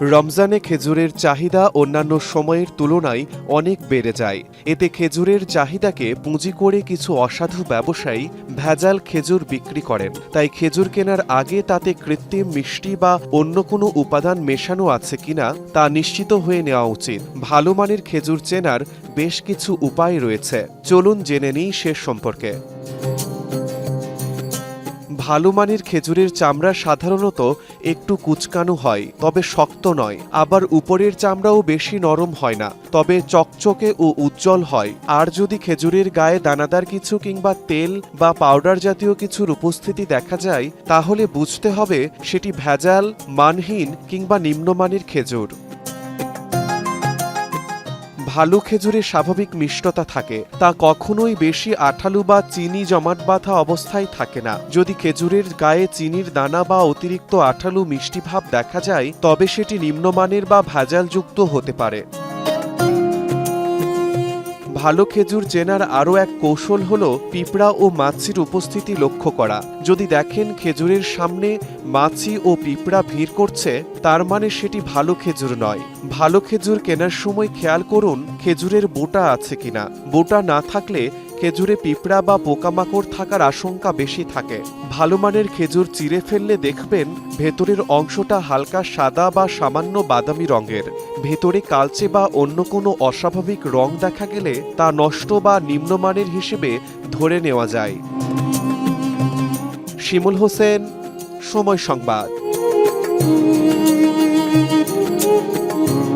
রমজানে খেজুরের চাহিদা অন্যান্য সময়ের তুলনায় অনেক বেড়ে যায়। এতে খেজুরের চাহিদাকে পুঁজি করে কিছু অসাধু ব্যবসায়ী ভেজাল খেজুর বিক্রি করেন। তাই খেজুর কেনার আগে তাতে কৃত্রিম মিষ্টি বা অন্য কোনো উপাদান মেশানো আছে কিনা তা নিশ্চিত হয়ে নেওয়া উচিত। ভালো মানের খেজুর চেনার বেশ কিছু উপায় রয়েছে, চলুন জেনে নিই সে সম্পর্কে। ভালো মানের খেজুরের চামড়া সাধারণত একটু কুচকানো হয়, তবে শক্ত নয়। আবার উপরের চামড়াও বেশি নরম হয় না, তবে চকচকে ও উজ্জ্বল হয়। আর যদি খেজুরের গায়ে দানাদার কিছু কিংবা তেল বা পাউডার জাতীয় কিছুর উপস্থিতি দেখা যায়, তাহলে বুঝতে হবে সেটি ভেজাল, মানহীন কিংবা নিম্নমানের খেজুর। ভালো খেজুরে স্বাভাবিক মিষ্টতা থাকে, তা কখনোই বেশি আঠালো বা চিনি জমাট বাঁধা অবস্থায় থাকে না। যদি খেজুরের গায়ে চিনির দানা বা অতিরিক্ত আঠালো মিষ্টি ভাব দেখা যায়, তবে সেটি নিম্নমানের বা ভেজালযুক্ত হতে পারে। ভালো খেজুর চেনার আরও এক কৌশল হল পিঁপড়া ও মাছির উপস্থিতি লক্ষ্য করা। যদি দেখেন খেজুরের সামনে মাছি ও পিঁপড়া ভিড় করছে, তার মানে সেটি ভালো খেজুর নয়। ভালো খেজুর কেনার সময় খেয়াল করুন খেজুরের বোটা আছে কিনা। বোটা না থাকলে খেজুরে পিঁপড়া বা পোকামাকড় থাকার আশঙ্কা বেশি থাকে। ভালো মানের খেজুর চিরে ফেললে দেখবেন ভেতরের অংশটা হালকা সাদা বা সামান্য বাদামি রঙের। ভেতরে কালচে বা অন্য কোনো অস্বাভাবিক রং দেখা গেলে তা নষ্ট বা নিম্নমানের হিসেবে ধরে নেওয়া যায়। শিমুল হোসেন, সময় সংবাদ।